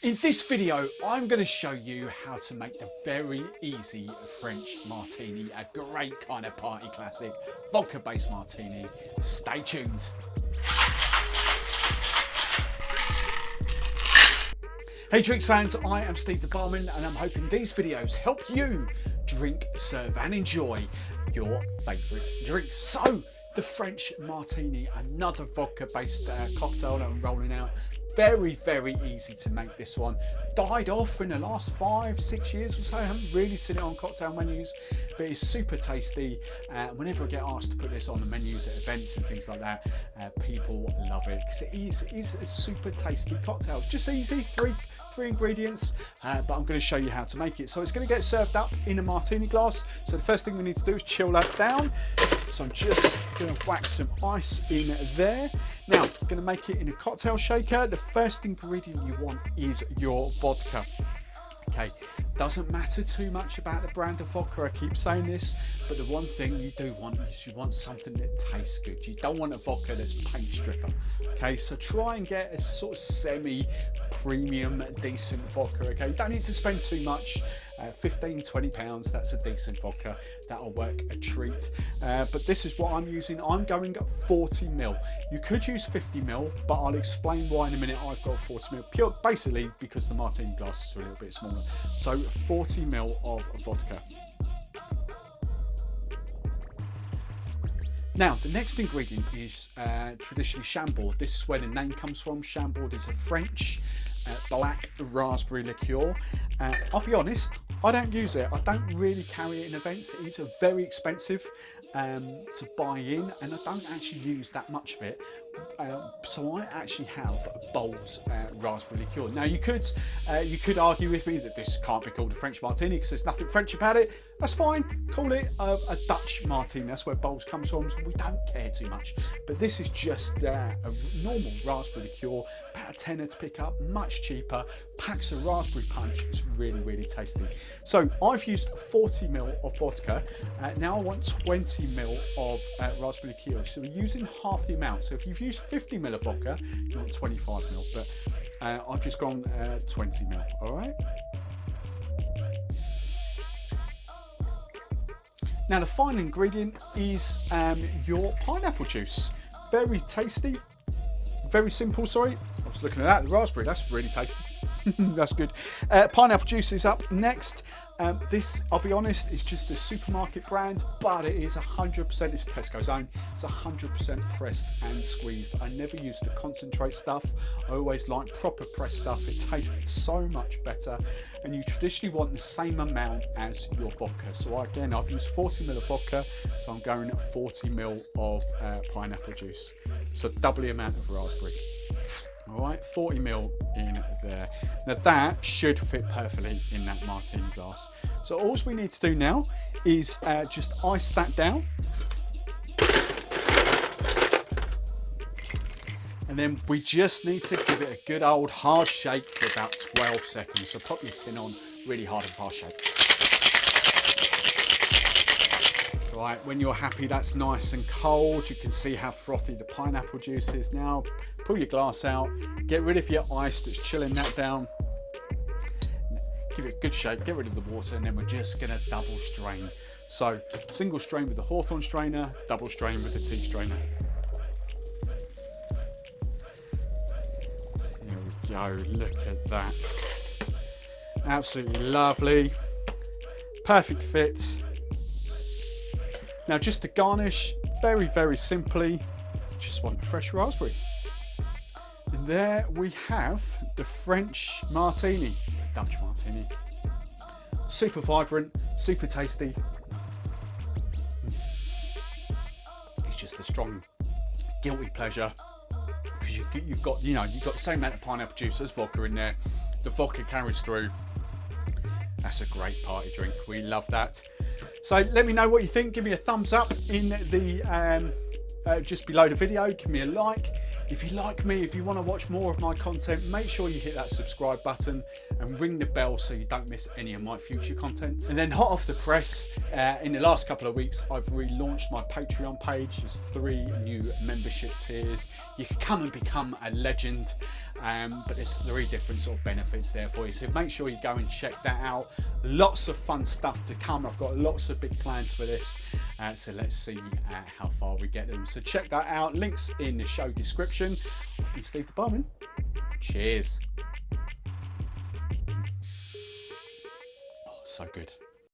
In this video, I'm going to show you how to make the very easy French Martini, a great kind of party classic, vodka-based martini. Stay tuned. Hey drinks fans, I am Steve the Barman and I'm hoping these videos help you drink, serve and enjoy your favourite drinks. So, the French Martini, another vodka-based cocktail that I'm rolling out. Very, very easy to make this one. Died off in the last 5-6 years or so. I haven't really seen it on cocktail menus, but it's super tasty. Whenever I get asked to put this on the menus at events and things like that, people love it because it is a super tasty cocktail. It's just easy, three ingredients, but I'm going to show you how to make it. So it's going to get served up in a martini glass. So the first thing we need to do is chill that down. So I'm just going to whack some ice in there. Now, I'm going to make it in a cocktail shaker. The first ingredient you want is your vodka. Okay, doesn't matter too much about the brand of vodka, I keep saying this, but the one thing you do want is you want something that tastes good. You don't want a vodka that's paint stripper. Okay, so try and get a sort of semi-premium, decent vodka. Okay, you don't need to spend too much. 15-20 pounds, that's a decent vodka, that'll work a treat. But this is what I'm using. I'm going 40ml. You could use 50ml, but I'll explain why in a minute. I've got 40ml, pure basically because the martini glass is a little bit smaller. So 40ml of vodka. Now, the next ingredient is traditionally Chambord. This is where the name comes from. Chambord is a French black raspberry liqueur. I'll be honest, I don't use it. I don't really carry it in events. It is very expensive to buy in, and I don't actually use that much of it. So I actually have a Bols Raspberry Liqueur. Now you could argue with me that this can't be called a French Martini because there's nothing French about it. That's fine. Call it a Dutch Martini. That's where Bols comes from. So we don't care too much. But this is just a normal raspberry liqueur, about a tenner to pick up, much cheaper. Packs a raspberry punch. It's really, really tasty. So I've used 40ml of vodka. Now I want 20ml of raspberry liqueur. So we're using half the amount. So if you've used 50ml of vodka, you want 25ml. But I've just gone 20ml. All right. Now the final ingredient is your pineapple juice. Very tasty, very simple, sorry. I was looking at that, the raspberry, that's really tasty. That's good. Pineapple juice is up next. This, I'll be honest, is just a supermarket brand, but it is 100%, it's Tesco's own, it's 100% pressed and squeezed. I never use the concentrate stuff. I always like proper pressed stuff. It tastes so much better, and you traditionally want the same amount as your vodka. So again, I've used 40ml of vodka, so I'm going at 40ml of pineapple juice. So double the amount of raspberry. All right, 40ml in there. Now that should fit perfectly in that martini glass. So all we need to do now is just ice that down. And then we just need to give it a good old hard shake for about 12 seconds. So pop your tin on really hard and fast shake. Right, when you're happy that's nice and cold, you can see how frothy the pineapple juice is now. Pull your glass out, get rid of your ice that's chilling that down. Give it a good shake, get rid of the water, and then we're just gonna double strain. So single strain with the Hawthorne strainer, double strain with the tea strainer. Here we go, look at that. Absolutely lovely, perfect fit. Now just to garnish, very, very simply, just want a fresh raspberry. And there we have the French Martini, the Dutch Martini. Super vibrant, super tasty. It's just a strong, guilty pleasure because you've got the same amount of pineapple juice as vodka in there. The vodka carries through. That's a great party drink. We love that. So let me know what you think. Give me a thumbs up in the just below the video. Give me a like. If you like me, if you want to watch more of my content, make sure you hit that subscribe button and ring the bell so you don't miss any of my future content. And then hot off the press, in the last couple of weeks, I've relaunched my Patreon page. There's 3 new membership tiers. You can come and become a legend. but there's 3 different sort of benefits there for you, so make sure you go and check that out. Lots of fun stuff to come. I've got lots of big plans for this, so let's see how far we get them. So check that out, links in the show description. I've been Steve the Barman. Cheers. Oh, so good.